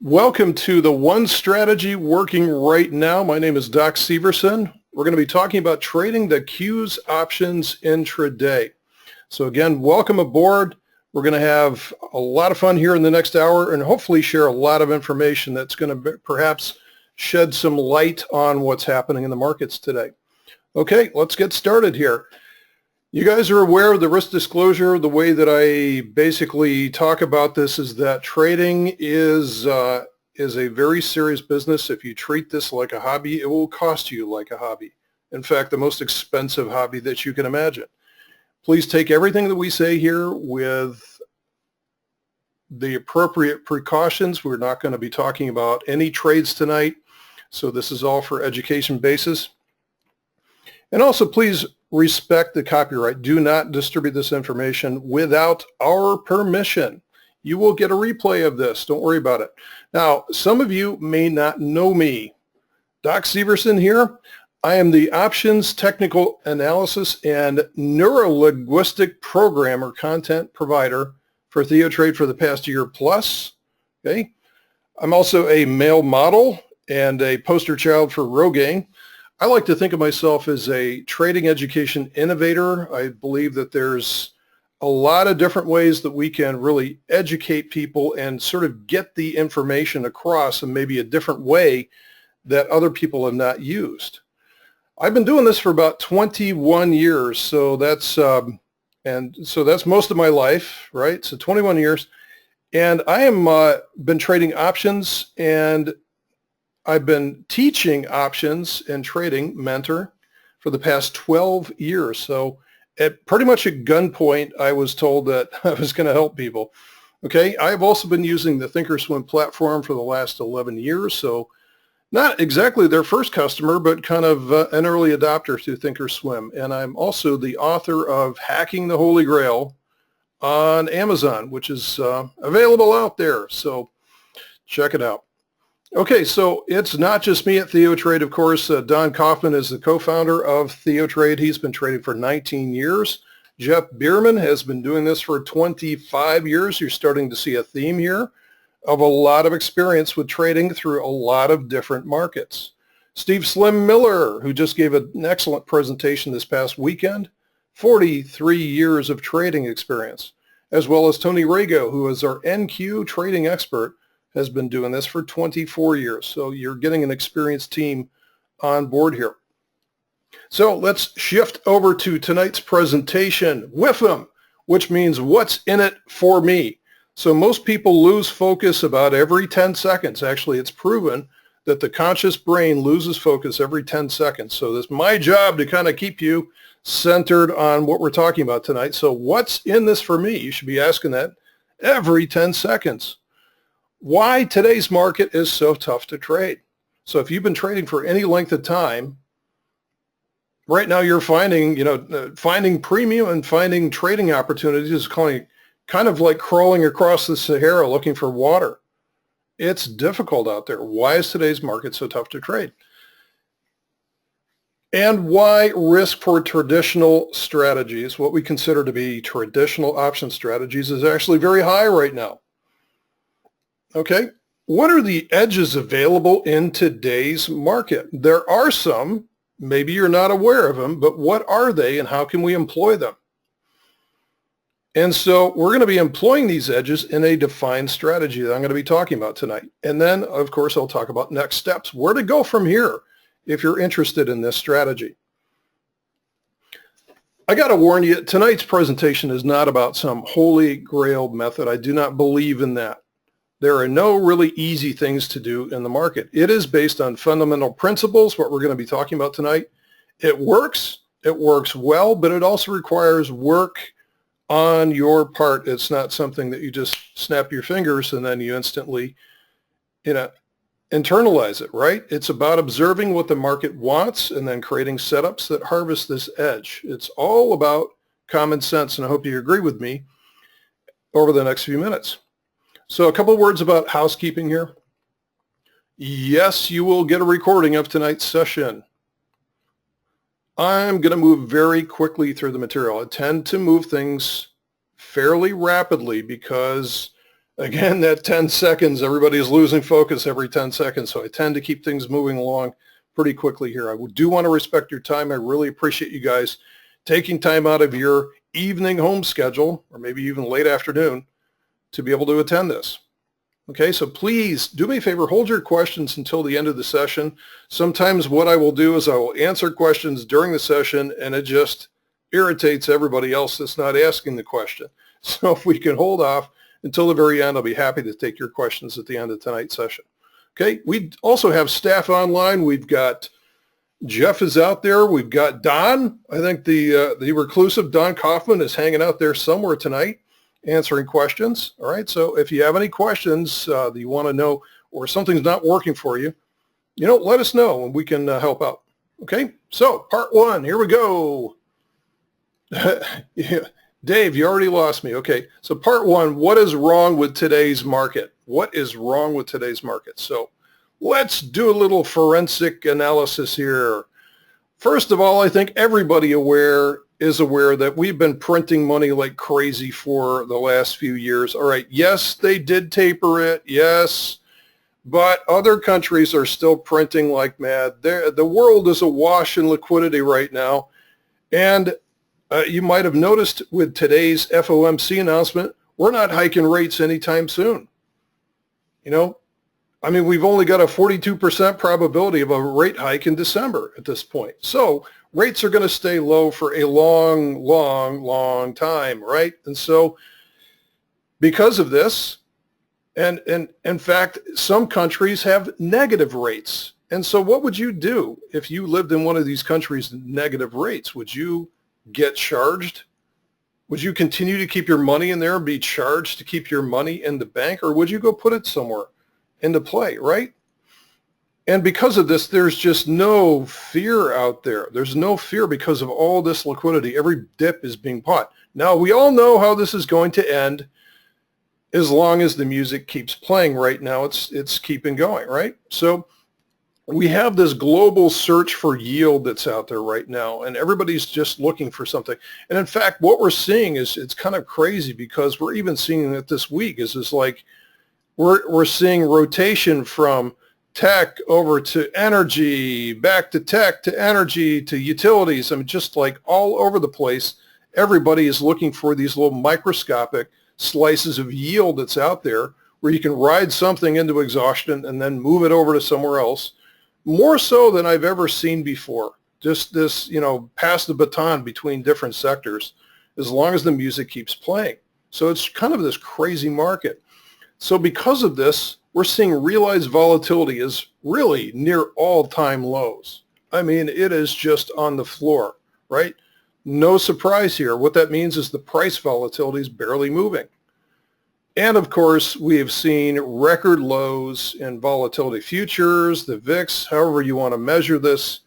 Welcome to the One Strategy Working Right Now. My name is Doc Severson. We're going to be talking about trading the Qs options intraday. So again, welcome aboard. We're going to have a lot of fun here in the next hour and hopefully share a lot of information that's going to perhaps shed some light on what's happening in the markets today. Okay, let's get started here. You guys are aware of the risk disclosure. The way that I basically talk about this is that trading is a very serious business. If you treat this like a hobby, it will cost you like a hobby. In fact, the most expensive hobby that you can imagine. Please take everything that we say here with the appropriate precautions. We're not going to be talking about any trades tonight, so this is all for education basis. And also, please respect the copyright. Do not distribute this information without our permission. You will get a replay of this. Don't worry about it. Now, some of you may not know me. Doc Severson here. I am the Options Technical Analysis and Neuro-Linguistic Programmer Content Provider for TheoTrade for the past year plus. Okay. I'm also a male model and a poster child for Rogaine. I like to think of myself as a trading education innovator. I believe that there's a lot of different ways that we can really educate people and sort of get the information across in maybe a different way that other people have not used. I've been doing this for about 21 years, so that's most of my life, right? So 21 years, and I am been trading options, and I've been teaching options and trading mentor for the past 12 years. So pretty much at gunpoint, I was told that I was going to help people. Okay, I've also been using the thinkorswim platform for the last 11 years. So not exactly their first customer, but kind of an early adopter to thinkorswim. And I'm also the author of Hacking the Holy Grail on Amazon, which is available out there. So check it out. Okay, so it's not just me at TheoTrade, of course. Don Kaufman is the co-founder of TheoTrade. He's been trading for 19 years. Jeff Bierman has been doing this for 25 years. You're starting to see a theme here of a lot of experience with trading through a lot of different markets. Steve Slim Miller, who just gave an excellent presentation this past weekend, 43 years of trading experience, as well as Tony Rago, who is our NQ trading expert, has been doing this for 24 years. So you're getting an experienced team on board here. So let's shift over to tonight's presentation, WIFM, which means what's in it for me. So most people lose focus about every 10 seconds. Actually, it's proven that the conscious brain loses focus every 10 seconds. So it's my job to kind of keep you centered on what we're talking about tonight. So what's in this for me? You should be asking that every 10 seconds. Why today's market is so tough to trade. So if you've been trading for any length of time, right now you're finding, finding premium and finding trading opportunities is kind of like crawling across the Sahara looking for water. It's difficult out there. Why is today's market so tough to trade? And why risk for traditional strategies, what we consider to be traditional option strategies, is actually very high right now. Okay, what are the edges available in today's market? There are some, maybe you're not aware of them, but what are they and how can we employ them? And so we're going to be employing these edges in a defined strategy that I'm going to be talking about tonight. And then, of course, I'll talk about next steps, where to go from here if you're interested in this strategy. I got to warn you, tonight's presentation is not about some holy grail method. I do not believe in that. There are no really easy things to do in the market. It is based on fundamental principles, what we're going to be talking about tonight. It works well, but it also requires work on your part. It's not something that you just snap your fingers and then you instantly, internalize it, right? It's about observing what the market wants and then creating setups that harvest this edge. It's all about common sense, and I hope you agree with me over the next few minutes. So a couple of words about housekeeping here. Yes, you will get a recording of tonight's session. I'm going to move very quickly through the material. I tend to move things fairly rapidly because Again, that 10 seconds, everybody's losing focus every 10 seconds, so I tend to keep things moving along pretty quickly here. I do want to respect your time. I really appreciate you guys taking time out of your evening home schedule, or maybe even late afternoon, to be able to attend this. Okay, so please do me a favor, hold your questions until the end of the session. Sometimes what I will do is I will answer questions during the session, and it just irritates everybody else that's not asking the question. So if we can hold off until the very end, I'll be happy to take your questions at the end of tonight's session. Okay, we also have staff online. We've got Jeff is out there. We've got Don. I think the reclusive Don Kaufman is hanging out there somewhere tonight answering questions. All right, so if you have any questions that you want to know, or something's not working for you, let us know and we can help out. Okay, so part one, here we go. Yeah. Dave, you already lost me. Okay, so part one, what is wrong with today's market? What is wrong with today's market? So let's do a little forensic analysis here. First of all, I think everybody is aware that we've been printing money like crazy for the last few years. All right, yes, they did taper it, yes, but other countries are still printing like mad. The world is awash in liquidity right now, and you might have noticed with today's FOMC announcement, we're not hiking rates anytime soon. We've only got a 42% probability of a rate hike in December at this point. So rates are going to stay low for a long, long, long time, right? And so because of this, and in fact, some countries have negative rates. And so what would you do if you lived in one of these countries' negative rates? Would you get charged? Would you continue to keep your money in there and be charged to keep your money in the bank, or would you go put it somewhere into play, right? And because of this, there's just no fear out there. There's no fear because of all this liquidity. Every dip is being bought. Now, we all know how this is going to end as long as the music keeps playing. Right now, it's keeping going, right? So we have this global search for yield that's out there right now, and everybody's just looking for something. And in fact, what we're seeing is, it's kind of crazy, because we're even seeing it this week, is like we're seeing rotation from tech over to energy, back to tech, to energy, to utilities. Just like all over the place, everybody is looking for these little microscopic slices of yield that's out there, where you can ride something into exhaustion and then move it over to somewhere else. More so than I've ever seen before. Just this, pass the baton between different sectors, as long as the music keeps playing. So it's kind of this crazy market. So because of this, we're seeing realized volatility is really near all-time lows. It is just on the floor, right? No surprise here. What that means is the price volatility is barely moving. And of course, we have seen record lows in volatility futures, the VIX, however you want to measure this.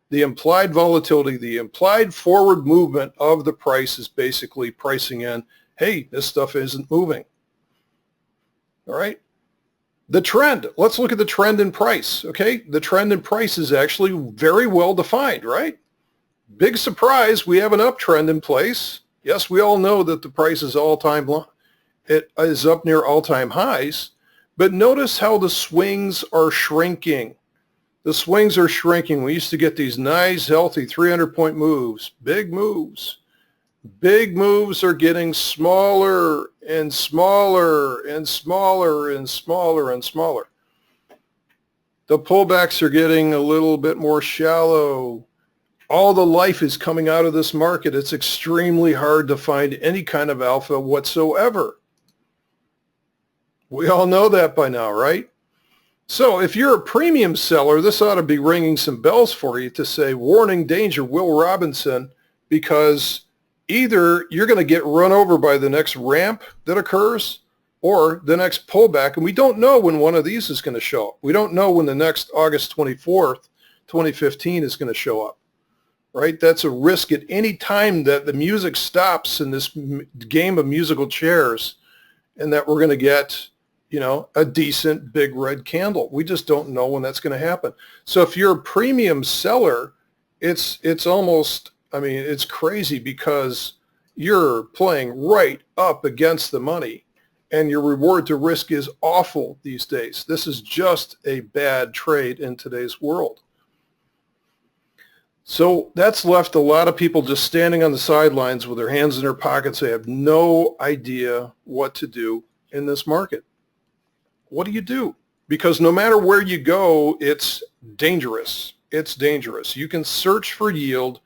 The implied volatility, the implied forward movement of the price is basically pricing in, hey, this stuff isn't moving. All right. The trend, let's look at the trend in price, okay? The trend in price is actually very well defined, right? Big surprise, we have an uptrend in place. Yes, we all know that the price is all-time low. It is up near all-time highs, but notice how the swings are shrinking. The swings are shrinking. We used to get these nice, healthy 300-point moves, big moves. Big moves are getting smaller and smaller and smaller and smaller and smaller. The pullbacks are getting a little bit more shallow. All the life is coming out of this market. It's extremely hard to find any kind of alpha whatsoever. We all know that by now, right? So if you're a premium seller, this ought to be ringing some bells for you to say, warning, danger, Will Robinson, because either you're going to get run over by the next ramp that occurs or the next pullback. And we don't know when one of these is going to show up. We don't know when the next August 24th, 2015 is going to show up, right? That's a risk at any time that the music stops in this game of musical chairs, and that we're going to get, a decent big red candle. We just don't know when that's going to happen. So if you're a premium seller, it's almost, it's crazy, because you're playing right up against the money. and your reward to risk is awful these days. This is just a bad trade in today's world. So that's left a lot of people just standing on the sidelines with their hands in their pockets. They have no idea what to do in this market. What do you do? Because no matter where you go, it's dangerous. It's dangerous. You can search for yield,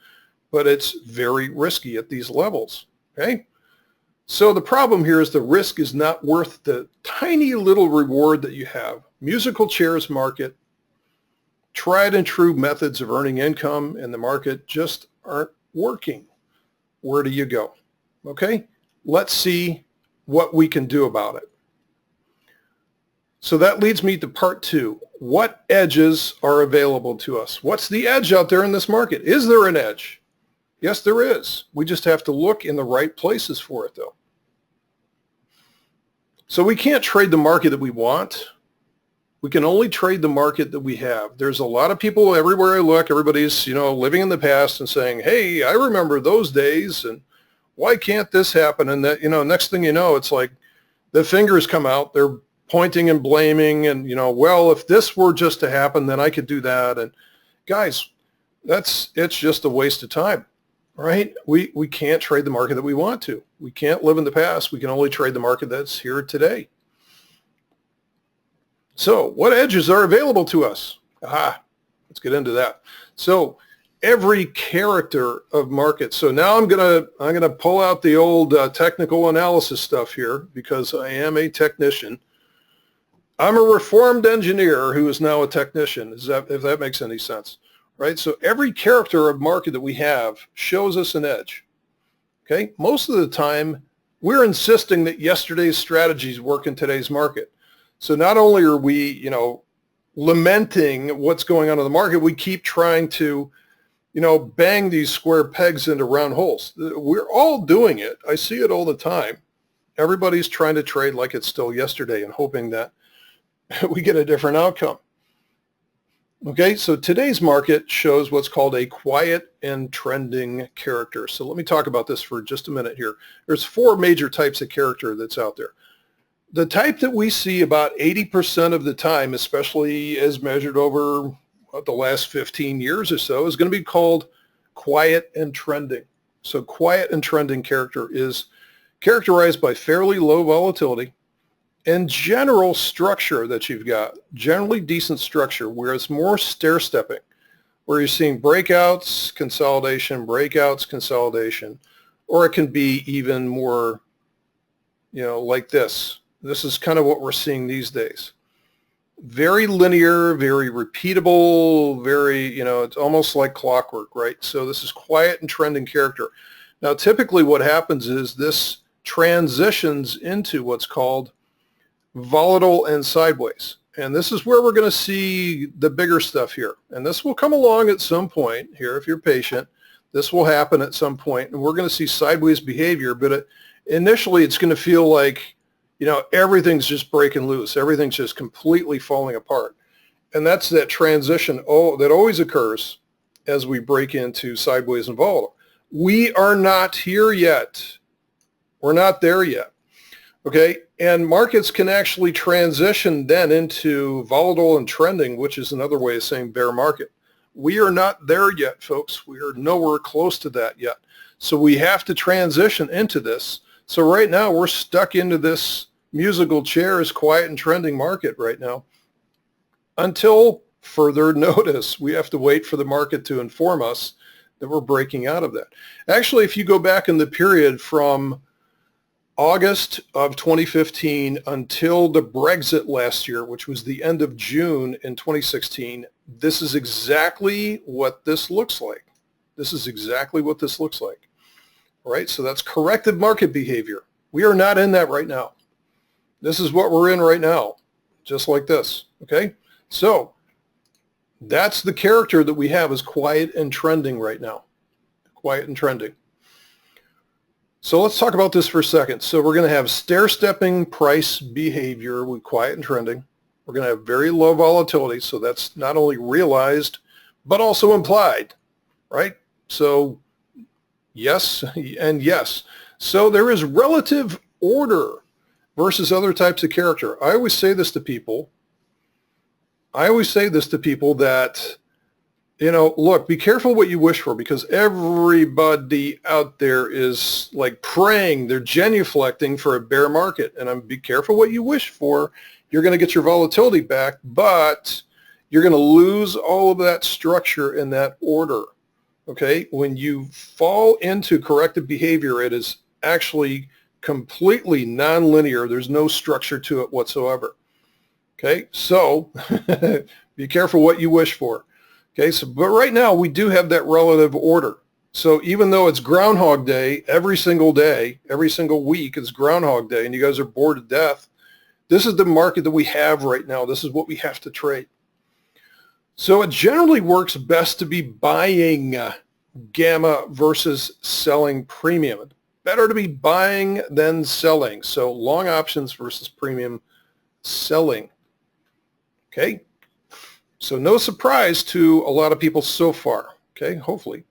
but it's very risky at these levels, okay? So the problem here is the risk is not worth the tiny little reward that you have. Musical chairs market, tried and true methods of earning income in the market just aren't working. Where do you go? Okay, let's see what we can do about it. So that leads me to part two. What edges are available to us? What's the edge out there in this market? Is there an edge? Yes, there is. We just have to look in the right places for it, though. So we can't trade the market that we want. We can only trade the market that we have. There's a lot of people everywhere I look, everybody's, living in the past and saying, hey, I remember those days, and why can't this happen? And that, next thing you know, it's like the fingers come out, they're pointing and blaming and, well, if this were just to happen, then I could do that. And guys, it's just a waste of time, right? We can't trade the market that we want to. We can't live in the past. We can only trade the market that's here today. So what edges are available to us? Let's get into that. So every character of market. So now I'm gonna pull out the old technical analysis stuff here because I am a technician. I'm a reformed engineer who is now a technician, if that makes any sense, right? So every character of market that we have shows us an edge, okay? Most of the time, we're insisting that yesterday's strategies work in today's market. So not only are we, lamenting what's going on in the market, we keep trying to, bang these square pegs into round holes. We're all doing it. I see it all the time. Everybody's trying to trade like it's still yesterday and hoping that we get a different outcome. Okay, so today's market shows what's called a quiet and trending character. So let me talk about this for just a minute here. There's four major types of character that's out there. The type that we see about 80% of the time, especially as measured over the last 15 years or so, is going to be called quiet and trending. So quiet and trending character is characterized by fairly low volatility and general structure that you've got, generally decent structure, where it's more stair-stepping, where you're seeing breakouts, consolidation, breakouts, consolidation, or it can be even more, like this. This is kind of what we're seeing these days. Very linear, very repeatable, very, it's almost like clockwork, right? So this is quiet and trending character. Now, typically what happens is this transitions into what's called volatile and sideways. And this is where we're going to see the bigger stuff here. And this will come along at some point here if you're patient. This will happen at some point, and we're going to see sideways behavior. But initially, it's going to feel like, everything's just breaking loose. Everything's just completely falling apart. And that's that transition that always occurs as we break into sideways and volatile. We are not here yet. We're not there yet. Okay, and markets can actually transition then into volatile and trending, which is another way of saying bear market. We are not there yet, folks. We are nowhere close to that yet. So we have to transition into this. So right now we're stuck into this musical chairs, quiet and trending market right now until further notice. We have to wait for the market to inform us that we're breaking out of that. Actually, if you go back in the period from August of 2015 until the Brexit last year, which was the end of June in 2016, this is exactly what this looks like. This is exactly what this looks like. All right, so that's corrected market behavior. We are not in that right now. This is what we're in right now, just like this, okay? So that's the character that we have is quiet and trending right now, quiet and trending. So let's talk about this for a second. So we're going to have stair-stepping price behavior with quiet and trending. We're going to have very low volatility, so that's not only realized, but also implied, right? So yes and yes. So there is relative order. versus other types of character. I always say this to people. That, look, be careful what you wish for, because everybody out there is like praying, they're genuflecting for a bear market. And be careful what you wish for. You're going to get your volatility back, but you're going to lose all of that structure in that order. Okay? When you fall into corrective behavior, it is actually completely nonlinear. There's no structure to it whatsoever. Okay? So be careful what you wish for. Okay? So, but right now we do have that relative order. So even though it's Groundhog Day, every single week is Groundhog Day, and you guys are bored to death, this is the market that we have right now. This is what we have to trade. So it generally works best to be buying gamma versus selling premium. Better to be buying than selling. So long options versus premium selling. Okay? So no surprise to a lot of people so far. Okay? Hopefully.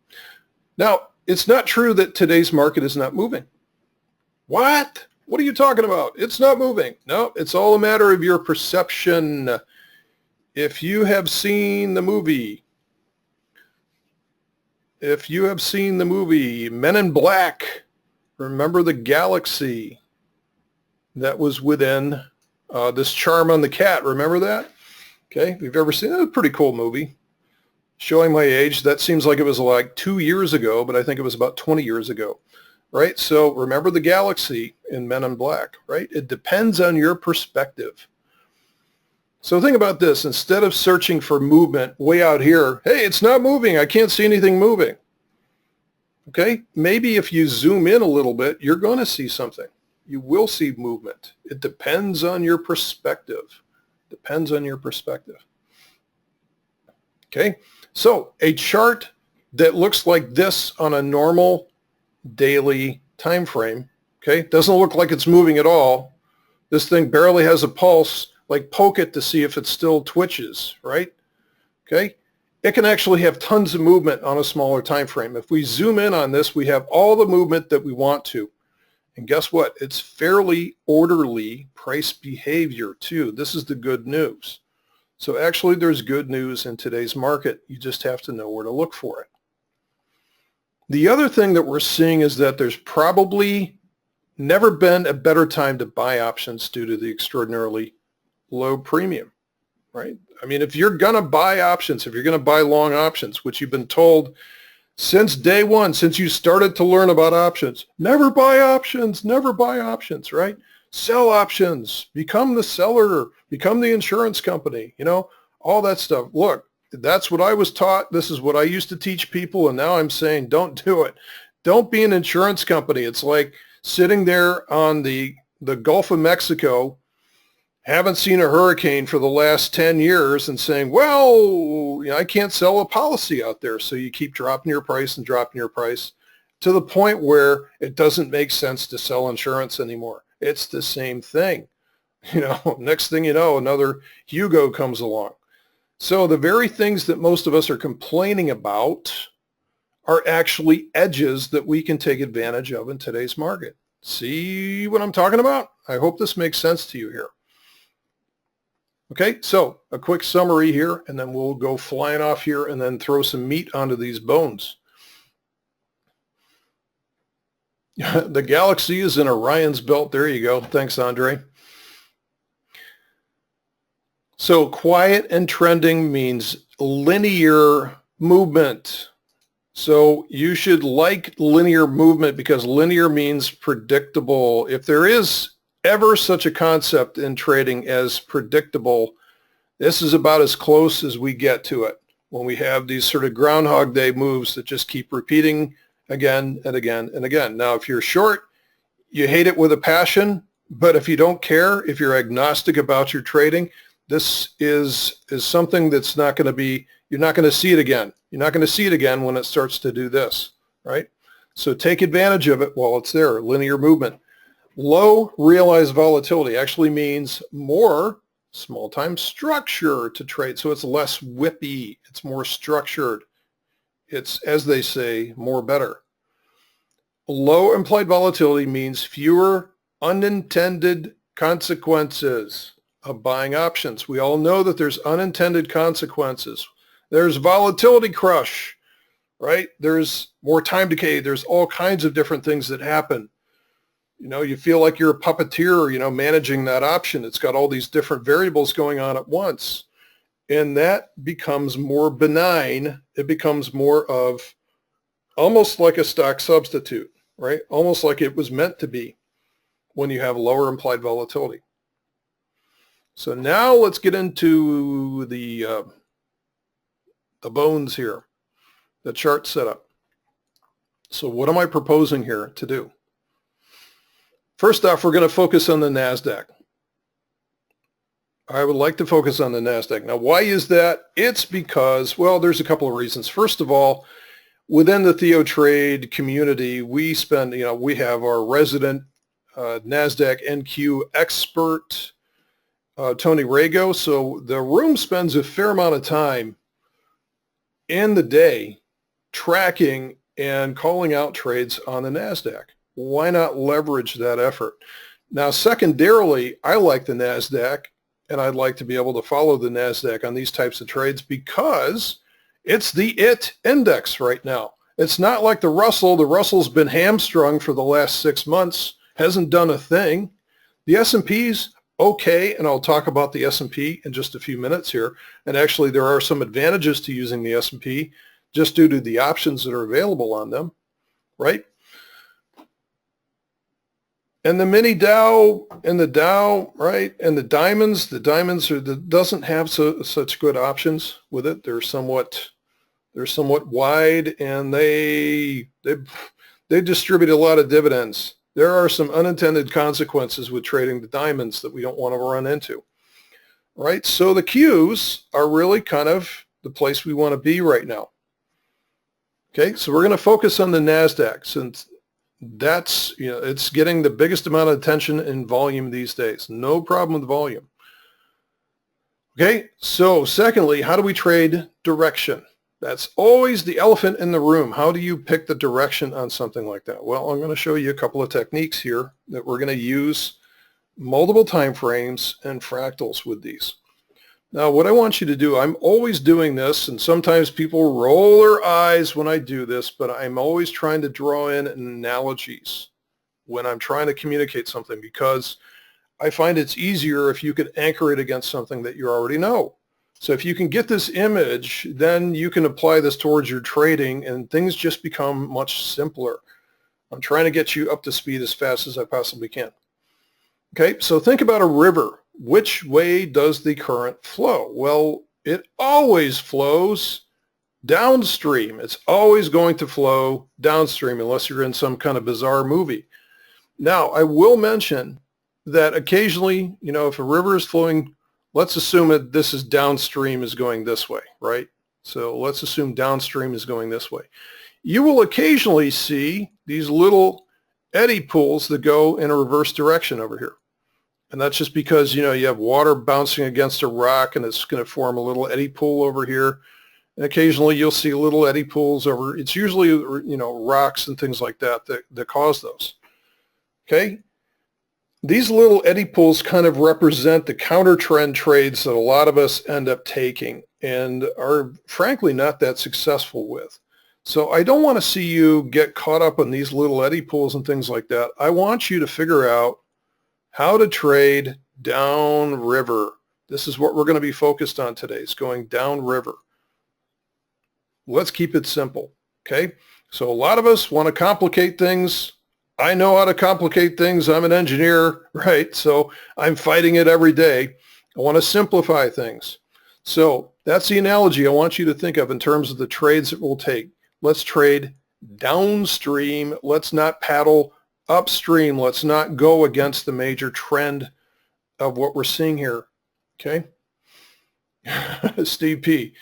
Now, it's not true that today's market is not moving. What? What are you talking about? It's not moving. No, it's all a matter of your perception. If you have seen the movie, Men in Black, remember the galaxy that was within this charm on the cat. Remember that? Okay, if you've ever seen it, it's a pretty cool movie. Showing my age, that seems like it was like 2 years ago, but I think it was about 20 years ago. Right? So remember the galaxy in Men in Black, right? It depends on your perspective. So think about this. Instead of searching for movement way out here, hey, it's not moving. I can't see anything moving. Okay? Maybe if you zoom in a little bit, you're going to see something. You will see movement. It depends on your perspective. Depends on your perspective. Okay? So a chart that looks like this on a normal daily time frame, okay, doesn't look like it's moving at all. This thing barely has a pulse. Like, poke it to see if it still twitches, right? Okay, it can actually have tons of movement on a smaller time frame. If we zoom in on this, we have all the movement that we want to, and guess what? It's fairly orderly price behavior too. This is the good news. So actually there's good news in today's market. You just have to know where to look for it. The other thing that we're seeing is that there's probably never been a better time to buy options due to the extraordinarily low premium, right? I mean, if you're going to buy options, if you're going to buy long options, which you've been told since day one, since you started to learn about options, never buy options, right? Sell options, become the seller, become the insurance company, all that stuff. Look, that's what I was taught. This is what I used to teach people. And now I'm saying, don't do it. Don't be an insurance company. It's like sitting there on the Gulf of Mexico, haven't seen a hurricane for the last 10 years and saying, well, I can't sell a policy out there. So you keep dropping your price to the point where it doesn't make sense to sell insurance anymore. It's the same thing. Next thing you know, another Hugo comes along. So the very things that most of us are complaining about are actually edges that we can take advantage of in today's market. See what I'm talking about? I hope this makes sense to you here. Okay, so a quick summary here, and then we'll go flying off here and then throw some meat onto these bones. The galaxy is in Orion's belt. There you go. Thanks, Andre. So quiet and trending means linear movement. So you should like linear movement because linear means predictable. If there is ever such a concept in trading as predictable, this is about as close as we get to it when we have these sort of Groundhog Day moves that just keep repeating again and again and again. Now, if you're short, you hate it with a passion, but if you don't care, if you're agnostic about your trading, this is something that's not going to be, you're not going to see it again. You're not going to see it again when it starts to do this, right? So take advantage of it while it's there, linear movement. Low realized volatility actually means more small time structure to trade. So it's less whippy. It's more structured. It's, as they say, more better. Low implied volatility means fewer unintended consequences of buying options. We all know that there's unintended consequences. There's volatility crush, right? There's more time decay. There's all kinds of different things that happen. You feel like you're a puppeteer, managing that option. It's got all these different variables going on at once. And that becomes more benign. It becomes more of almost like a stock substitute, right? Almost like it was meant to be when you have lower implied volatility. So now let's get into the bones here, the chart setup. So what am I proposing here to do? First off, we're going to focus on the NASDAQ. I would like to focus on the NASDAQ. Now, why is that? It's because, well, there's a couple of reasons. First of all, within the TheoTrade community, we spend, we have our resident NASDAQ NQ expert, Tony Rago. So the room spends a fair amount of time in the day tracking and calling out trades on the NASDAQ. Why not leverage that effort? Now, secondarily, I like the NASDAQ, and I'd like to be able to follow the NASDAQ on these types of trades because it's the IT index right now. It's not like the Russell. The Russell's been hamstrung for the last 6 months, hasn't done a thing. The S&P's okay, and I'll talk about the S&P in just a few minutes here. And actually, there are some advantages to using the S&P just due to the options that are available on them, right? And the mini Dow and the Dow, right? And the diamonds doesn't have such good options with it. They're somewhat wide, and they distribute a lot of dividends. There are some unintended consequences with trading the diamonds that we don't want to run into, right? So the Qs are really kind of the place we want to be right now. Okay, so we're going to focus on the NASDAQ since that's, it's getting the biggest amount of attention in volume these days. No problem with volume. Okay, so secondly, how do we trade direction? That's always the elephant in the room. How do you pick the direction on something like that? Well, I'm going to show you a couple of techniques here that we're going to use multiple time frames and fractals with these. Now, what I want you to do, I'm always doing this, and sometimes people roll their eyes when I do this, but I'm always trying to draw in analogies when I'm trying to communicate something because I find it's easier if you can anchor it against something that you already know. So if you can get this image, then you can apply this towards your trading and things just become much simpler. I'm trying to get you up to speed as fast as I possibly can. Okay, so think about a river. Which way does the current flow? Well, it always flows downstream. It's always going to flow downstream unless you're in some kind of bizarre movie. Now, I will mention that occasionally, if a river is flowing, let's assume that this is downstream is going this way, right? So let's assume downstream is going this way. You will occasionally see these little eddy pools that go in a reverse direction over here. And that's just because, you have water bouncing against a rock and it's going to form a little eddy pool over here. And occasionally you'll see little eddy pools over, it's usually, rocks and things like that cause those. Okay? These little eddy pools kind of represent the counter trend trades that a lot of us end up taking and are frankly not that successful with. So I don't want to see you get caught up on these little eddy pools and things like that. I want you to figure out how to trade downriver. This is what we're going to be focused on today. It's going downriver. Let's keep it simple, okay? So a lot of us want to complicate things. I know how to complicate things. I'm an engineer, right? So I'm fighting it every day. I want to simplify things. So that's the analogy I want you to think of in terms of the trades that we'll take. Let's trade downstream. Let's not paddle upstream. Let's not go against the major trend of what we're seeing here, okay? Steve P.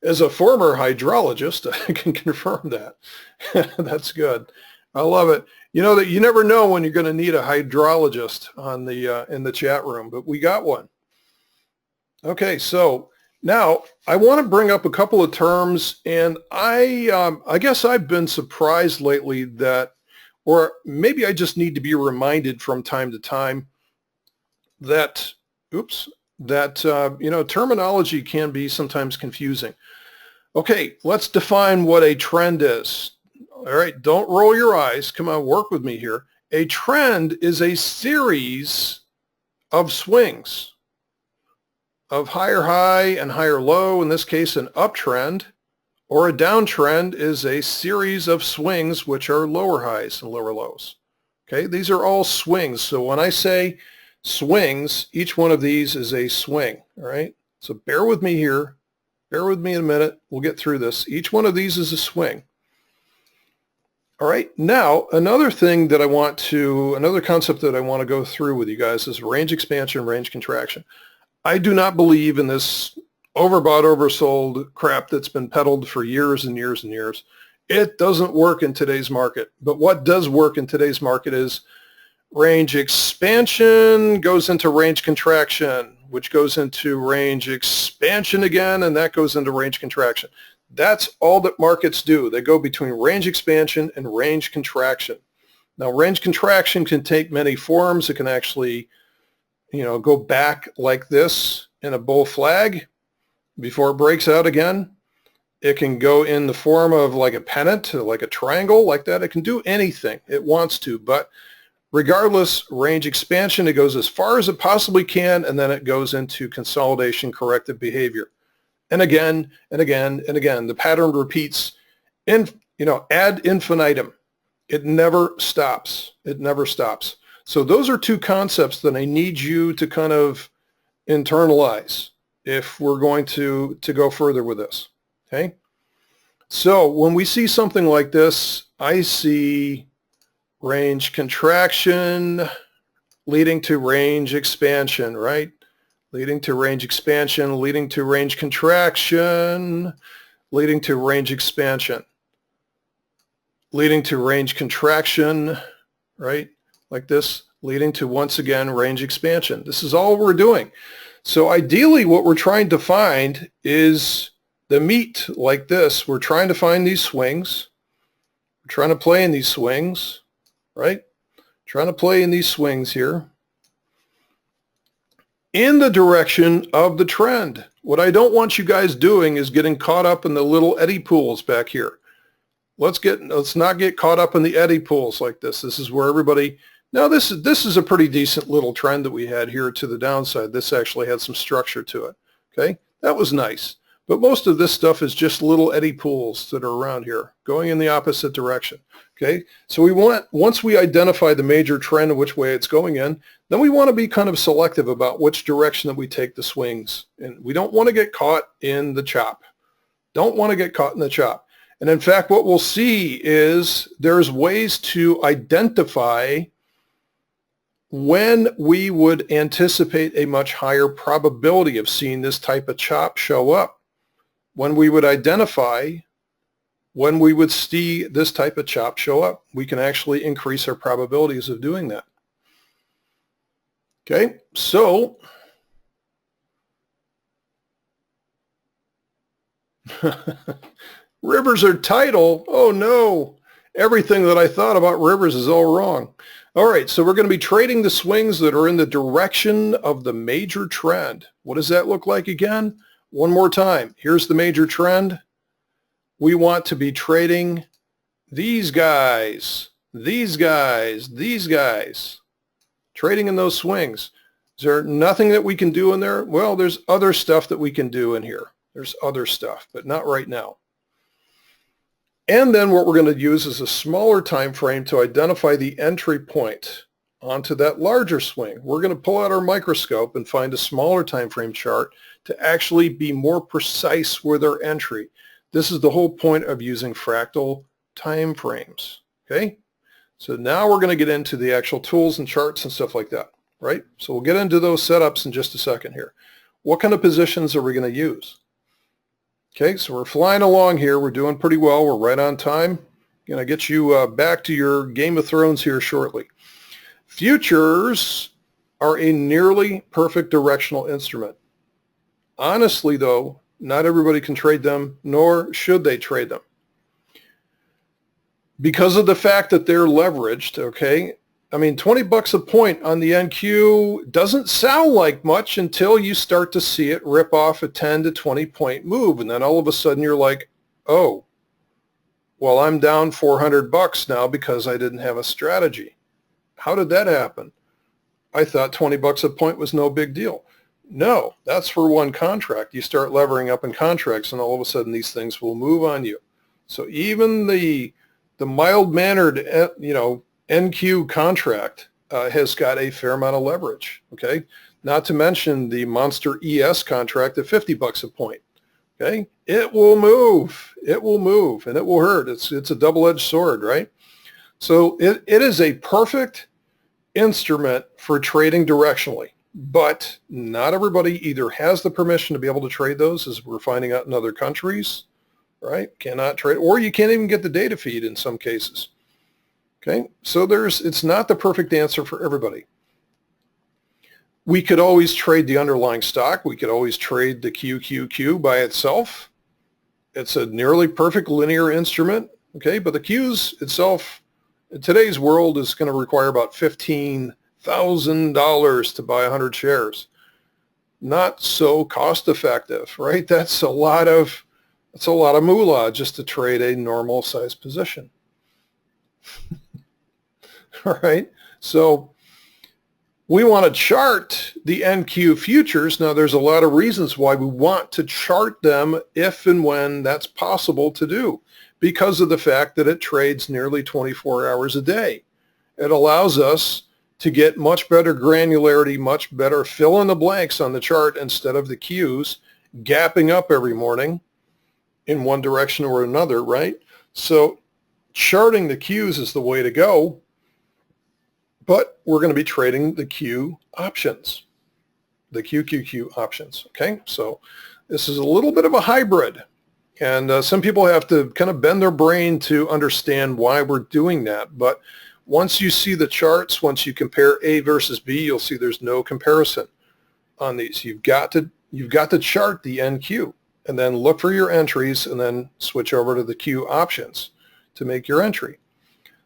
As a former hydrologist, I can confirm that. That's good. I love it. That you never know when you're going to need a hydrologist on the in the chat room, but we got one. Okay, so now I want to bring up a couple of terms, and I guess I've been surprised lately that, or maybe I just need to be reminded from time to time that, terminology can be sometimes confusing. Okay, let's define what a trend is. All right, don't roll your eyes. Come on, work with me here. A trend is a series of swings of higher high and higher low. In this case, an uptrend, or a downtrend is a series of swings which are lower highs and lower lows. Okay, these are all swings. So when I say swings, each one of these is a swing. All right, so bear with me here. Bear with me in a minute. We'll get through this. Each one of these is a swing. All right, now another concept that I want to go through with you guys is range expansion, range contraction. I do not believe in this overbought, oversold crap that's been peddled for years and years and years. It doesn't work in today's market. But what does work in today's market is range expansion goes into range contraction, which goes into range expansion again, and that goes into range contraction. That's all that markets do. They go between range expansion and range contraction. Now, range contraction can take many forms. It can actually, go back like this in a bull flag before it breaks out again. It can go in the form of like a pennant, like a triangle, like that. It can do anything it wants to, but regardless, range expansion, it goes as far as it possibly can, and then it goes into consolidation, corrective behavior. And again, and again, and again, the pattern repeats ad infinitum. It never stops. It never stops. So those are two concepts that I need you to kind of internalize if we're going to go further with this, okay? So when we see something like this, I see range contraction leading to range expansion, right? Leading to range expansion, leading to range contraction, leading to range expansion, leading to range contraction, right? Like this, leading to, once again, range expansion. This is all we're doing. So ideally, what we're trying to find is the meat like this. We're trying to find these swings. We're trying to play in these swings, right? Trying to play in these swings here in the direction of the trend. What I don't want you guys doing is getting caught up in the little eddy pools back here. Let's not get caught up in the eddy pools like this. This is where everybody, now this is a pretty decent little trend that we had here to the downside. This actually had some structure to it. Okay, that was nice. But most of this stuff is just little eddy pools that are around here going in the opposite direction. Okay, so once we identify the major trend and which way it's going in, then we want to be kind of selective about which direction that we take the swings. And we don't want to get caught in the chop. Don't want to get caught in the chop. And in fact, what we'll see is there's ways to identify when we would anticipate a much higher probability of seeing this type of chop show up. When we would identify when we would see this type of chop show up, we can actually increase our probabilities of doing that. Okay, so rivers are tidal. Oh no, everything that I thought about rivers is all wrong. All right, so we're going to be trading the swings that are in the direction of the major trend. What does that look like again? One more time. Here's the major trend. We want to be trading these guys, these guys, these guys. Trading in those swings. Is there nothing that we can do in there? Well, there's other stuff that we can do in here. There's other stuff, but not right now. And then what we're going to use is a smaller time frame to identify the entry point onto that larger swing. We're going to pull out our microscope and find a smaller time frame chart to actually be more precise with our entry. This is the whole point of using fractal time frames. Okay? So now we're going to get into the actual tools and charts and stuff like that, right? So we'll get into those setups in just a second here. What kind of positions are we going to use? Okay, so we're flying along here. We're doing pretty well. We're right on time. Going to get you back to your Game of Thrones here shortly. Futures are a nearly perfect directional instrument. Honestly, though, not everybody can trade them, nor should they trade them. Because of the fact that they're leveraged, okay, I mean, 20 bucks a point on the NQ doesn't sound like much until you start to see it rip off a 10 to 20 point move. And then all of a sudden you're like, oh, well, I'm down 400 bucks now because I didn't have a strategy. How did that happen? I thought 20 bucks a point was no big deal. No, that's for one contract. You start levering up in contracts and all of a sudden these things will move on you. So even the mild-mannered, NQ contract has got a fair amount of leverage, okay? Not to mention the monster ES contract at 50 bucks a point, okay? It will move, and it will hurt. It's a double-edged sword, right? So it is a perfect instrument for trading directionally, but not everybody either has the permission to be able to trade those, as we're finding out in other countries, right? Cannot trade, or you can't even get the data feed in some cases. Okay, so it's not the perfect answer for everybody. We could always trade the underlying stock. We could always trade the QQQ by itself. It's a nearly perfect linear instrument, okay, but the Qs itself in today's world is going to require about $15,000 to buy 100 shares. Not so cost effective, right? That's a lot of moolah just to trade a normal size position. All right, so we want to chart the NQ futures. Now, there's a lot of reasons why we want to chart them if and when that's possible to do, because of the fact that it trades nearly 24 hours a day. It allows us to get much better granularity, much better fill in the blanks on the chart instead of the Qs gapping up every morning in one direction or another, right? So charting the Qs is the way to go. But we're going to be trading the Q options, the QQQ options, okay? So this is a little bit of a hybrid, and some people have to kind of bend their brain to understand why we're doing that. But once you see the charts, once you compare A versus B, you'll see there's no comparison on these. You've got to chart the NQ and then look for your entries and then switch over to the Q options to make your entry.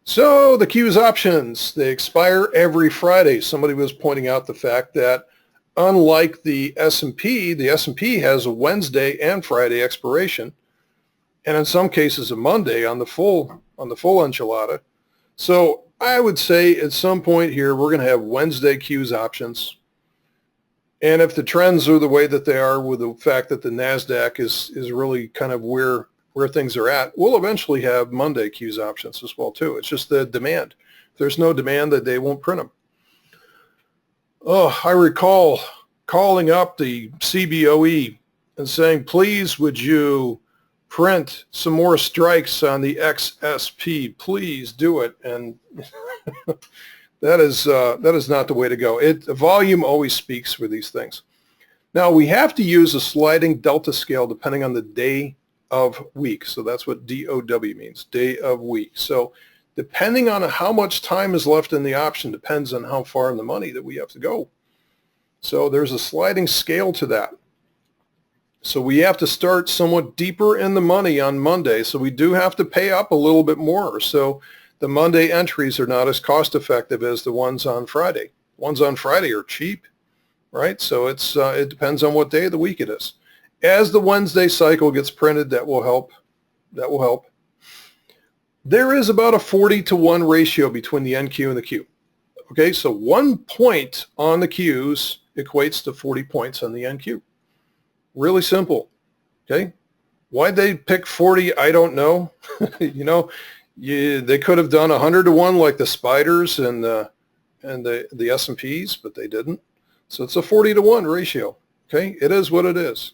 So the Q's options, they expire every Friday. Somebody was pointing out the fact that unlike the S&P has a Wednesday and Friday expiration, and in some cases a Monday on the full enchilada. So I would say at some point here we're going to have Wednesday Q's options. And if the trends are the way that they are, with the fact that the NASDAQ is really kind of where things are at, we'll eventually have Monday Q's options as well too. It's just the demand. If there's no demand, that they won't print them. Oh, I recall calling up the CBOE and saying, please would you print some more strikes on the XSP? Please do it. And that is not the way to go. The volume always speaks for these things. Now we have to use a sliding delta scale depending on the day of week. So that's what DOW means, day of week. So depending on how much time is left in the option depends on how far in the money that we have to go. So there's a sliding scale to that. So we have to start somewhat deeper in the money on Monday. So we do have to pay up a little bit more. So the Monday entries are not as cost effective as the ones on Friday. Ones on Friday are cheap, right? So it depends on what day of the week it is. As the Wednesday cycle gets printed, that will help. That will help. There is about a 40-to-1 ratio between the NQ and the Q. Okay, so 1 point on the Qs equates to 40 points on the NQ. Really simple. Okay, why'd they pick 40? I don't know. They could have done 100-to-1 like the spiders and the S&Ps, but they didn't. So it's a 40-to-1 ratio. Okay, it is what it is.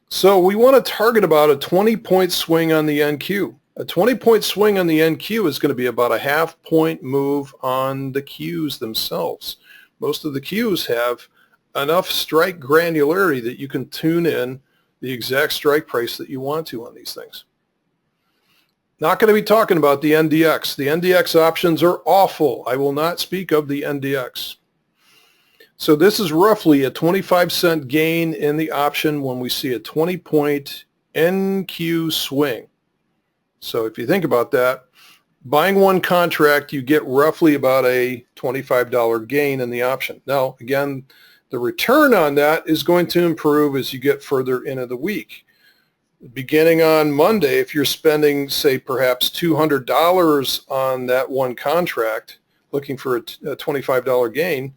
So we want to target about a 20-point swing on the NQ. A 20-point swing on the NQ is going to be about a half-point move on the Qs themselves. Most of the Qs have enough strike granularity that you can tune in the exact strike price that you want to on these things. Not going to be talking about the NDX. The NDX options are awful. I will not speak of the NDX. So this is roughly a 25-cent gain in the option when we see a 20-point NQ swing. So if you think about that, buying one contract, you get roughly about a $25 gain in the option. Now, again, the return on that is going to improve as you get further into the week. Beginning on Monday, if you're spending, say, perhaps $200 on that one contract, looking for a $25 gain,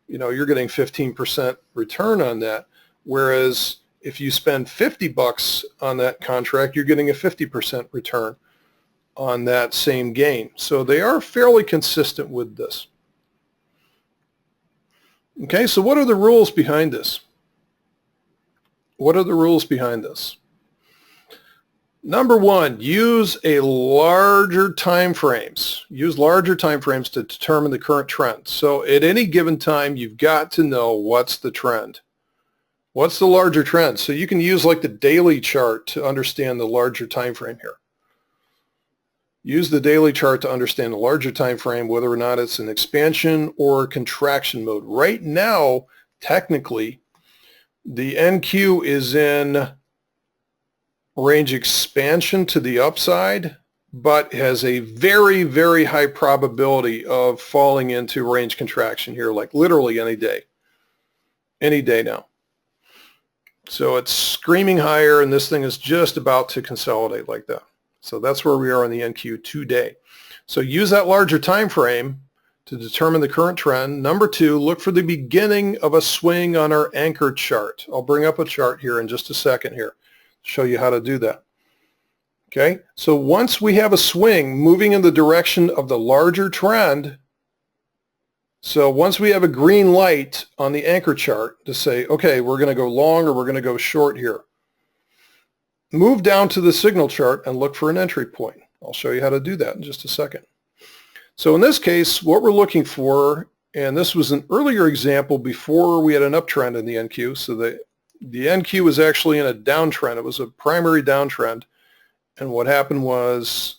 you're getting 15% return on that. Whereas if you spend $50 on that contract, you're getting a 50% return on that same gain. So they are fairly consistent with this. Okay, so what are the rules behind this? What are the rules behind this? Number one, use larger time frames. Use larger time frames to determine the current trend. So at any given time, you've got to know what's the trend. What's the larger trend? So you can use like the daily chart to understand the larger time frame here. Use the daily chart to understand the larger time frame, whether or not it's an expansion or contraction mode. Right now, technically, the NQ is in range expansion to the upside, but has a very, very high probability of falling into range contraction here, like literally any day now. So it's screaming higher, and this thing is just about to consolidate like that. So that's where we are on the NQ today. So use that larger time frame to determine the current trend. Number two, look for the beginning of a swing on our anchor chart. I'll bring up a chart here in just a second here, show you how to do that. Okay, so once we have a swing moving in the direction of the larger trend, so once we have a green light on the anchor chart to say, okay, we're going to go long or we're going to go short here, move down to the signal chart and look for an entry point. I'll show you how to do that in just a second. So in this case, what we're looking for, and this was an earlier example before we had an uptrend in the NQ, so the NQ was actually in a downtrend. It was a primary downtrend. And what happened was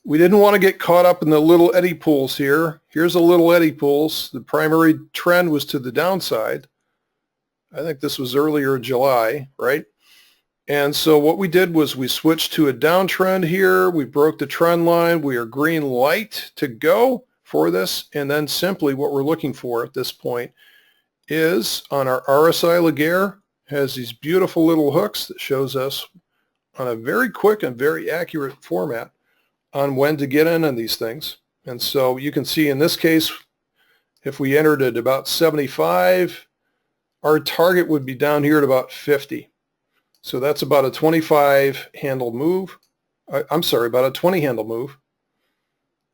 we didn't want to get caught up in the little eddy pools here. Here's a little eddy pools. The primary trend was to the downside. I think this was earlier in July, right? And so what we did was we switched to a downtrend here. We broke the trend line. We are green light to go for this. And then simply what we're looking for at this point is on our RSI Laguerre, has these beautiful little hooks that shows us on a very quick and very accurate format on when to get in on these things. And so you can see in this case, if we entered at about 75, our target would be down here at about 50. So that's about a 25 handle move. I'm sorry, about a 20 handle move.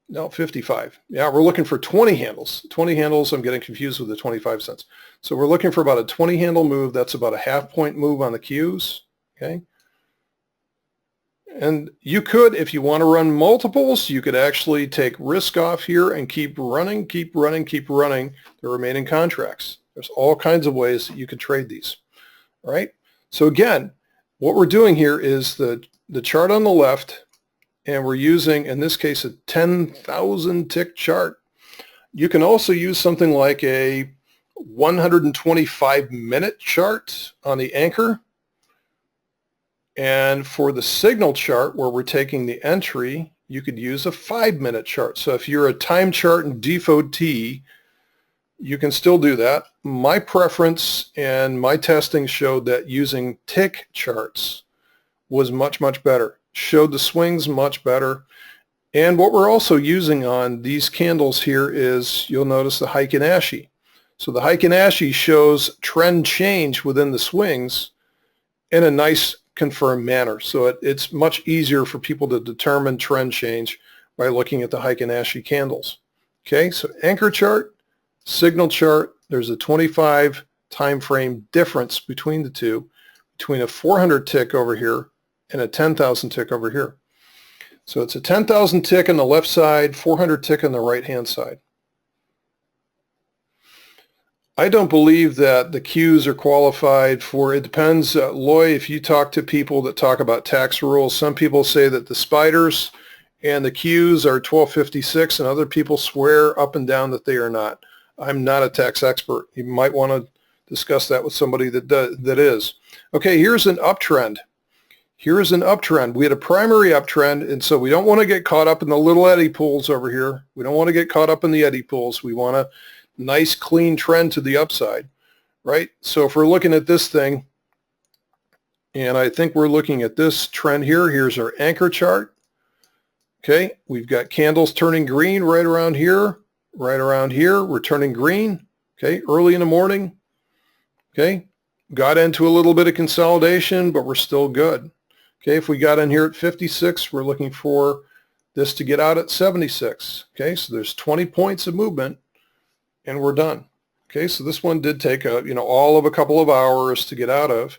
No, 55. Yeah, we're looking for 20 handles. 20 handles, I'm getting confused with the 25 cents. So we're looking for about a 20 handle move. That's about a half point move on the Qs, okay? And you could, if you want to run multiples, you could actually take risk off here and keep running the remaining contracts. There's all kinds of ways that you could trade these, all right? So again, what we're doing here is the chart on the left, and we're using, in this case, a 10,000 tick chart. You can also use something like a 125-minute chart on the anchor. And for the signal chart, where we're taking the entry, you could use a 5-minute chart. So if you're a time chart and devotee, you can still do that. My preference and my testing showed that using tick charts was much, much better. Showed the swings much better. And what we're also using on these candles here is, you'll notice the Heikin-Ashi. So the Heikin-Ashi shows trend change within the swings in a nice confirmed manner. So it's much easier for people to determine trend change by looking at the Heikin-Ashi candles. Okay, so anchor chart, signal chart, there's a 25 time frame difference between the two, between a 400 tick over here and a 10,000 tick over here. So it's a 10,000 tick on the left side, 400 tick on the right-hand side. I don't believe that the Qs are qualified for, it depends, Loy, if you talk to people that talk about tax rules, some people say that the spiders and the Qs are 1256, and other people swear up and down that they are not. I'm not a tax expert. You might want to discuss that with somebody that is. Okay, here's an uptrend. Here's an uptrend. We had a primary uptrend, and so we don't want to get caught up in the little eddy pools over here. We don't want to get caught up in the eddy pools. We want a nice clean trend to the upside, right? So if we're looking at this thing, and I think we're looking at this trend here, here's our anchor chart. Okay, we've got candles turning green right around here, we're turning green, okay, early in the morning, okay, got into a little bit of consolidation, but we're still good. Okay, if we got in here at 56, we're looking for this to get out at 76, okay, so there's 20 points of movement, and we're done. Okay, so this one did take all of a couple of hours to get out of,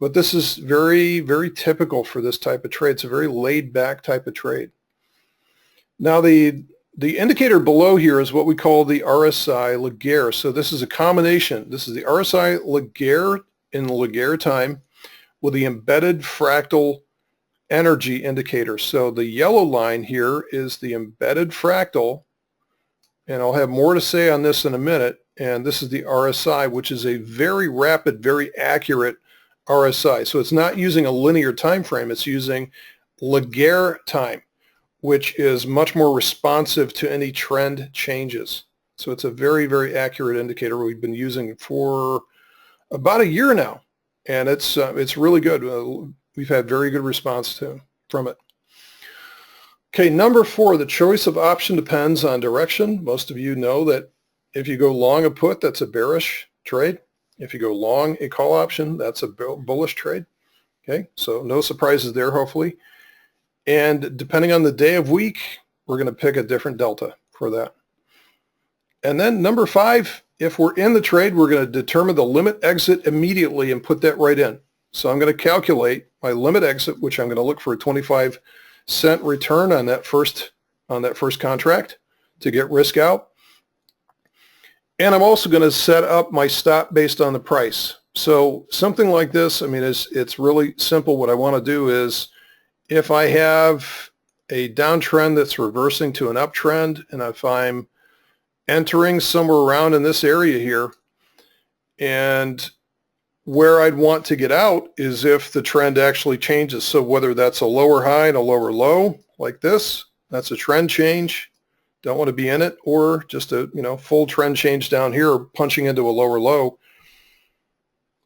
but this is very, very typical for this type of trade. It's a very laid back type of trade. Now the indicator below here is what we call the RSI Laguerre. So this is a combination. This is the RSI Laguerre in Laguerre time with the embedded fractal energy indicator. So the yellow line here is the embedded fractal, and I'll have more to say on this in a minute. And this is the RSI, which is a very rapid, very accurate RSI. So it's not using a linear time frame. It's using Laguerre time, which is much more responsive to any trend changes. So it's a very, very accurate indicator we've been using for about a year now, and it's really good. We've had very good response from it. Okay, number 4, the choice of option depends on direction. Most of you know that if you go long a put, that's a bearish trade. If you go long a call option, that's a bullish trade. Okay, so no surprises there, hopefully. And depending on the day of week, we're going to pick a different delta for that. And then number 5, if we're in the trade, we're going to determine the limit exit immediately and put that right in. So I'm going to calculate my limit exit, which I'm going to look for a 25-cent return on that first contract to get risk out. And I'm also going to set up my stop based on the price. So something like this, I mean, it's really simple. What I want to do is, if I have a downtrend that's reversing to an uptrend, and if I'm entering somewhere around in this area here, and where I'd want to get out is if the trend actually changes. So whether that's a lower high and a lower low like this, that's a trend change. Don't want to be in it, or just a full trend change down here, punching into a lower low.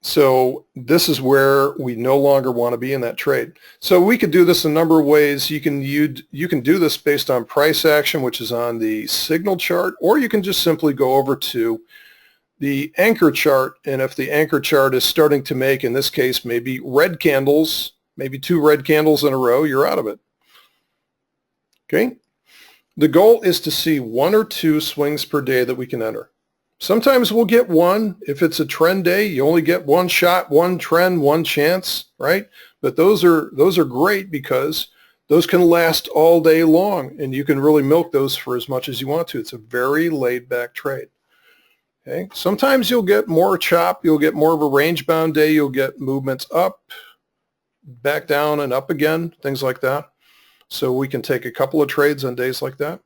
So this is where we no longer want to be in that trade. So we could do this a number of ways. You can do this based on price action, which is on the signal chart, or you can just simply go over to the anchor chart. And if the anchor chart is starting to make, in this case, maybe red candles, maybe 2 red candles in a row, you're out of it. Okay. The goal is to see 1 or 2 swings per day that we can enter. Sometimes we'll get 1. If it's a trend day, you only get 1 shot, 1 trend, 1 chance, right? But those are great because those can last all day long, and you can really milk those for as much as you want to. It's a very laid-back trade. Okay. Sometimes you'll get more chop. You'll get more of a range-bound day. You'll get movements up, back down, and up again, things like that. So we can take a couple of trades on days like that.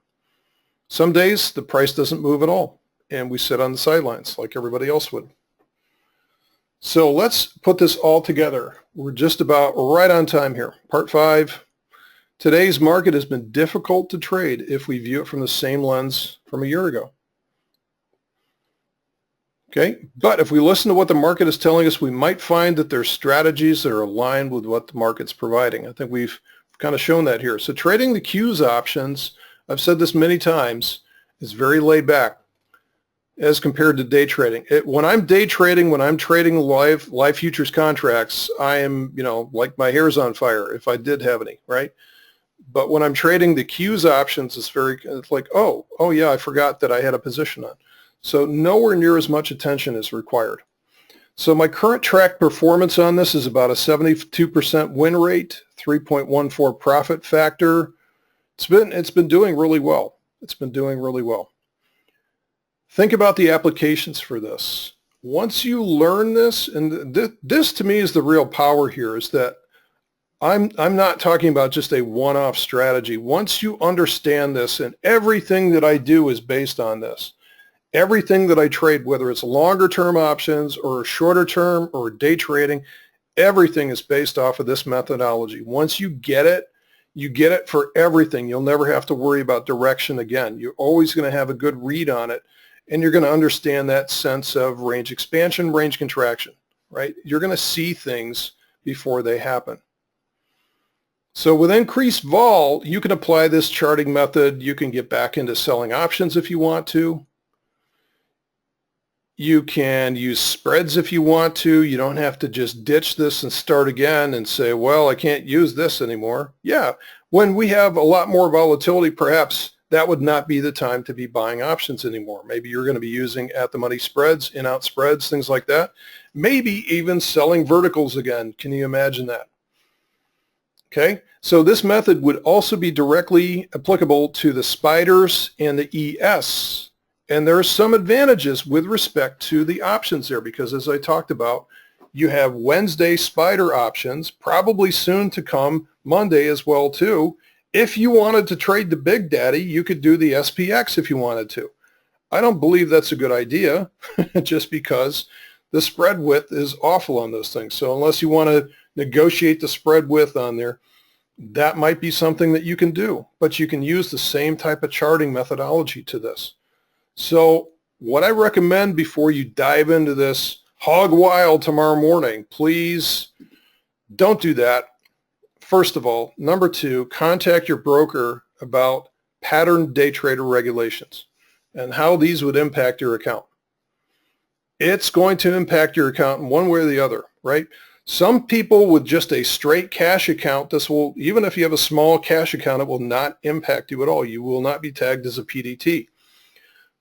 Some days the price doesn't move at all, and we sit on the sidelines like everybody else would. So let's put this all together. We're just about right on time here. Part 5. Today's market has been difficult to trade if we view it from the same lens from a year ago. Okay, but if we listen to what the market is telling us, we might find that there's strategies that are aligned with what the market's providing. I think we've kind of shown that here. So trading the Qs options, I've said this many times, is very laid back as compared to day trading. When I'm day trading, when I'm trading live futures contracts, I am, like my hair's on fire if I did have any, right? But when I'm trading the Qs options, it's like, oh yeah, I forgot that I had a position on. So nowhere near as much attention is required. So my current track performance on this is about a 72% win rate, 3.14 profit factor. It's been doing really well. It's been doing really well. Think about the applications for this. Once you learn this, and this to me is the real power here, is that I'm not talking about just a one-off strategy. Once you understand this, and everything that I do is based on this, everything that I trade, whether it's longer term options or shorter term or day trading, Everything is based off of this methodology. Once you get it for everything. You'll never have to worry about direction again. You're always going to have a good read on it, and you're going to understand that sense of range expansion, range contraction, right? You're going to see things before they happen. So with increased vol, you can apply this charting method. You can get back into selling options if you want to. You can use spreads if you want to. You don't have to just ditch this and start again and say, well, I can't use this anymore. Yeah, when we have a lot more volatility, perhaps that would not be the time to be buying options anymore. Maybe you're going to be using at-the-money spreads, in-out spreads, things like that. Maybe even selling verticals again. Can you imagine that? Okay, so this method would also be directly applicable to the spiders and the ES. And there are some advantages with respect to the options there because, as I talked about, you have Wednesday spider options, probably soon to come Monday as well too. If you wanted to trade the Big Daddy, you could do the SPX if you wanted to. I don't believe that's a good idea just because the spread width is awful on those things. So unless you want to negotiate the spread width on there, that might be something that you can do. But you can use the same type of charting methodology to this. So what I recommend before you dive into this hog wild tomorrow morning, please don't do that. First of all, number two, contact your broker about pattern day trader regulations and how these would impact your account. It's going to impact your account in one way or the other, right? Some people with just a straight cash account, this will, even if you have a small cash account, it will not impact you at all. You will not be tagged as a PDT.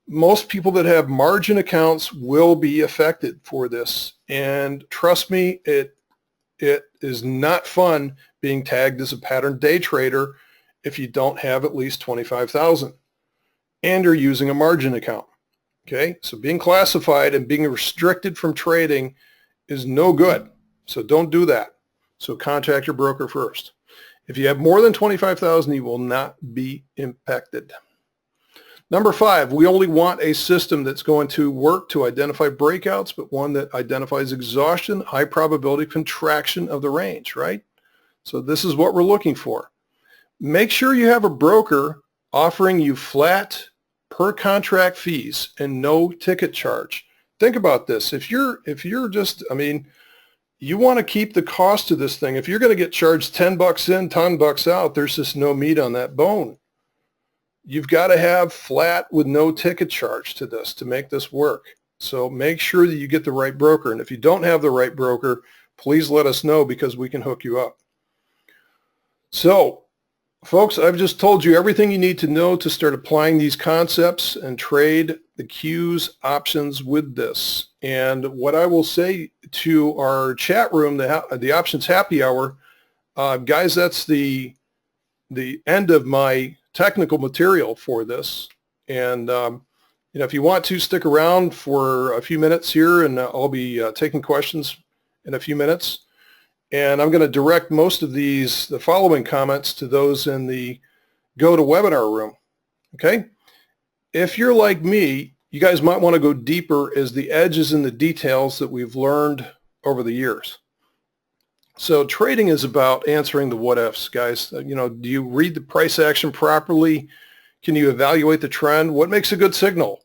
Most people that have margin accounts will be affected for this. And trust me, it is not fun being tagged as a pattern day trader if you don't have at least 25,000 and you're using a margin account. Okay, so being classified and being restricted from trading is no good. So don't do that. So contact your broker first. If you have more than 25,000, you will not be impacted. Number five, we only want a system that's going to work to identify breakouts, but one that identifies exhaustion, high probability contraction of the range, right? So this is what we're looking for. Make sure you have a broker offering you flat per contract fees and no ticket charge. Think about this. If you're just, I mean, you want to keep the cost of this thing. If you're going to get charged 10 bucks in, 10 bucks out, there's just no meat on that bone. You've got to have flat with no ticket charge to this to make this work. So make sure that you get the right broker. And if you don't have the right broker, please let us know because we can hook you up. So, folks, I've just told you everything you need to know to start applying these concepts and trade the Qs options with this. And what I will say to our chat room, the Options Happy Hour, guys, that's the end of my technical material for this. And if you want to stick around for a few minutes here, and I'll be taking questions in a few minutes. And I'm going to direct most of the following comments to those in the GoToWebinar room. Okay? If you're like me, you guys might want to go deeper as the edges and the details that we've learned over the years. So trading is about answering the what ifs, guys. Do you read the price action properly? Can you evaluate the trend? What makes a good signal?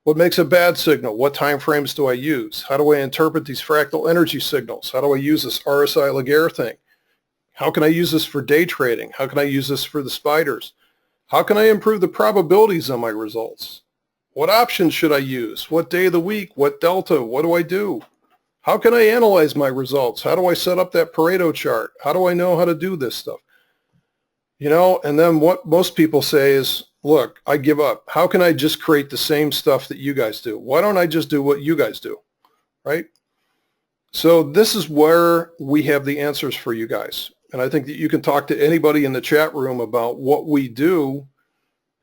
What makes a bad signal? What time frames do I use? How do I interpret these fractal energy signals? How do I use this RSI Laguerre thing? How can I use this for day trading? How can I use this for the spiders? How can I improve the probabilities on my results? What options should I use? What day of the week? What delta? What do I do? How can I analyze my results? How do I set up that Pareto chart? How do I know how to do this stuff? And then what most people say is, look, I give up. How can I just create the same stuff that you guys do? Why don't I just do what you guys do, right? So this is where we have the answers for you guys. And I think that you can talk to anybody in the chat room about what we do.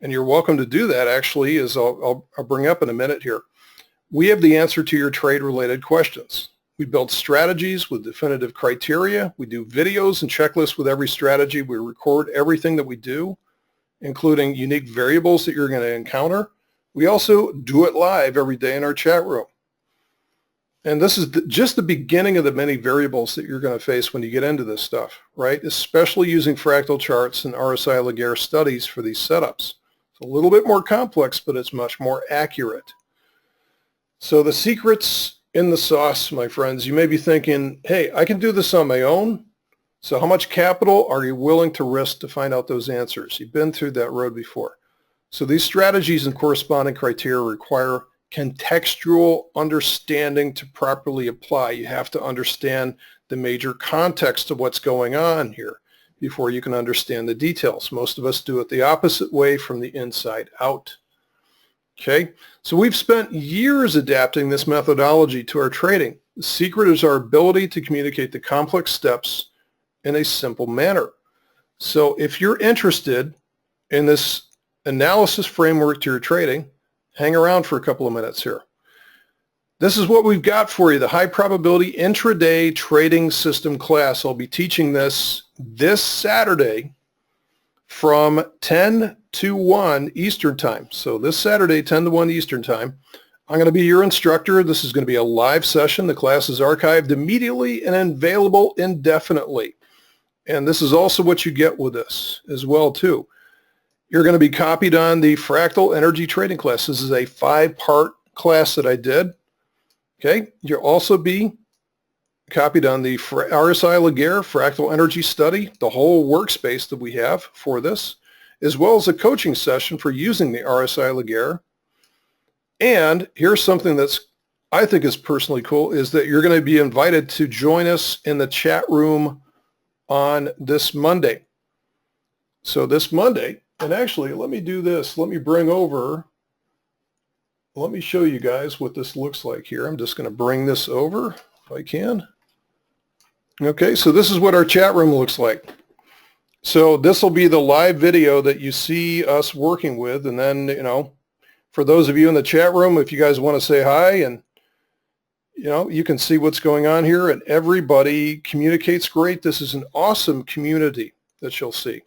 And you're welcome to do that, actually, as I'll bring up in a minute here. We have the answer to your trade-related questions. We build strategies with definitive criteria. We do videos and checklists with every strategy. We record everything that we do, including unique variables that you're going to encounter. We also do it live every day in our chat room. And this is just the beginning of the many variables that you're going to face when you get into this stuff, right? Especially using fractal charts and RSI-Laguerre studies for these setups. It's a little bit more complex, but it's much more accurate. So the secret's in the sauce, my friends. You may be thinking, hey, I can do this on my own. So how much capital are you willing to risk to find out those answers? You've been through that road before. So these strategies and corresponding criteria require contextual understanding to properly apply. You have to understand the major context of what's going on here before you can understand the details. Most of us do it the opposite way, from the inside out. Okay, so we've spent years adapting this methodology to our trading. The secret is our ability to communicate the complex steps in a simple manner. So if you're interested in this analysis framework to your trading, hang around for a couple of minutes here. This is what we've got for you, the high probability intraday trading system class. I'll be teaching this Saturday from 10 to 1 Eastern time. So this Saturday, 10 to 1 Eastern time, I'm going to be your instructor. This is going to be a live session. The class is archived immediately and available indefinitely. And this is also what you get with this as well too. You're going to be copied on the Fractal Energy Trading class. This is a 5-part class that I did. Okay, you'll also be copied on the RSI-Laguerre Fractal Energy Study, the whole workspace that we have for this, as well as a coaching session for using the RSI-Laguerre. And here's something that's I think is personally cool, is that you're going to be invited to join us in the chat room on this Monday. So this Monday, and actually let me do this. Let me show you guys what this looks like here. I'm just going to bring this over if I can. Okay, so this is what our chat room looks like. So this will be the live video that you see us working with. And then, for those of you in the chat room, if you guys want to say hi, and, you can see what's going on here, and everybody communicates great. This is an awesome community that you'll see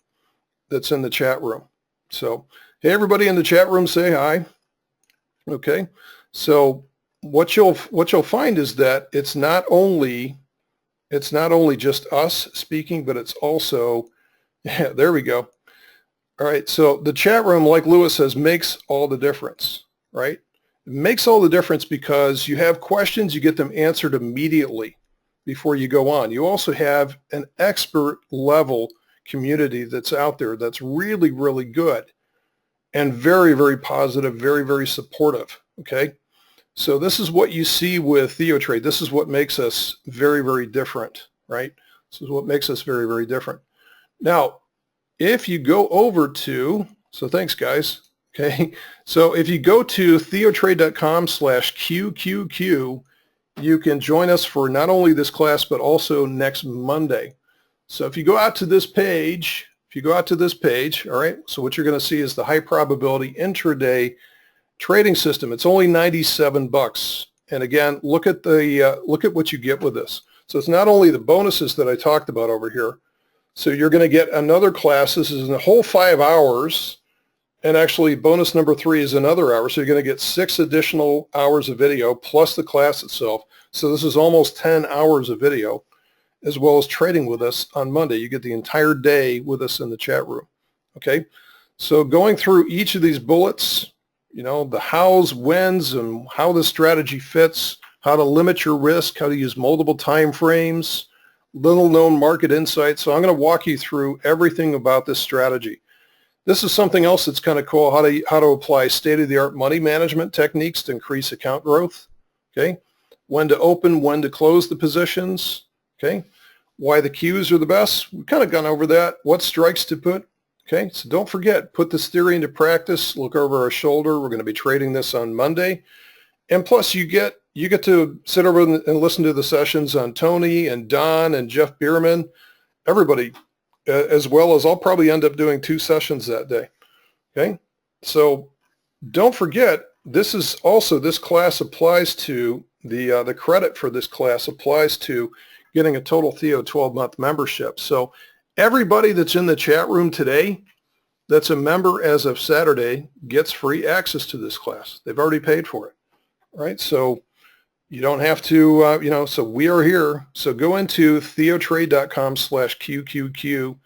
that's in the chat room. So, hey, everybody in the chat room, say hi. Okay, so what you'll find is that it's not only just us speaking, but it's also, yeah, there we go. All right, so the chat room, like Lewis says, makes all the difference, right? It makes all the difference because you have questions, you get them answered immediately before you go on. You also have an expert level community that's out there that's really, really good and very, very positive, very, very supportive, okay? So this is what you see with TheoTrade. This is what makes us very, very different, right? This is what makes us very, very different. Now, if you go over to, so thanks guys, okay? So if you go to theotrade.com/QQQ, you can join us for not only this class, but also next Monday. So if you go out to this page, all right, so what you're going to see is the high probability intraday trading system. It's only $97. And again, look at what you get with this. So it's not only the bonuses that I talked about over here. So you're going to get another class. This is a whole 5 hours. And actually bonus number 3 is another hour. So you're going to get 6 additional hours of video plus the class itself. So this is almost 10 hours of video, as well as trading with us on Monday. You get the entire day with us in the chat room. Okay, so going through each of these bullets, the hows, whens, and how the strategy fits, how to limit your risk, how to use multiple time frames, little known market insights. So I'm going to walk you through everything about this strategy. This is something else that's kind of cool, how to apply state-of-the-art money management techniques to increase account growth. Okay, when to open, when to close the positions. Okay, why the Qs are the best. We've kind of gone over that. What strikes to put. Okay, so don't forget, put this theory into practice. Look over our shoulder. We're going to be trading this on Monday. And plus you get to sit over and listen to the sessions on Tony and Don and Jeff Bierman, everybody, as well as I'll probably end up doing 2 sessions that day. Okay, so don't forget, this class applies to the credit for this class applies to getting a total Theo 12-month membership. So everybody that's in the chat room today that's a member as of Saturday gets free access to this class. They've already paid for it, right? So You don't have to, so we are here. So go into theotrade.com/QQQ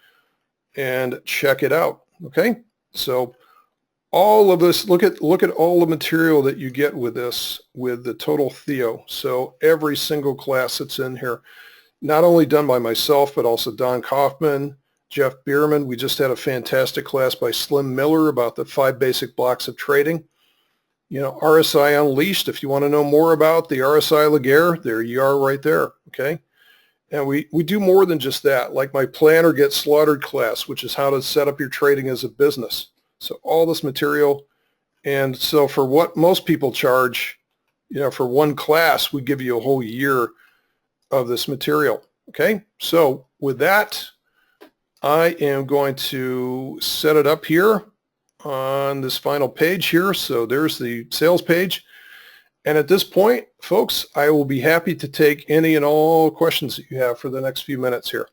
and check it out. Okay. So all of this, look at all the material that you get with this, with the Total Theo. So every single class that's in here, not only done by myself, but also Don Kaufman, Jeff Bierman. We just had a fantastic class by Slim Miller about the 5 basic blocks of trading. RSI Unleashed, if you want to know more about the RSI Laguerre, there you are right there, okay? And we do more than just that, like my Plan or Get Slaughtered class, which is how to set up your trading as a business. So all this material, and so for what most people charge, for one class, we give you a whole year of this material, okay? So with that, I am going to set it up here on this final page here. So there's the sales page. And at this point, folks, I will be happy to take any and all questions that you have for the next few minutes here.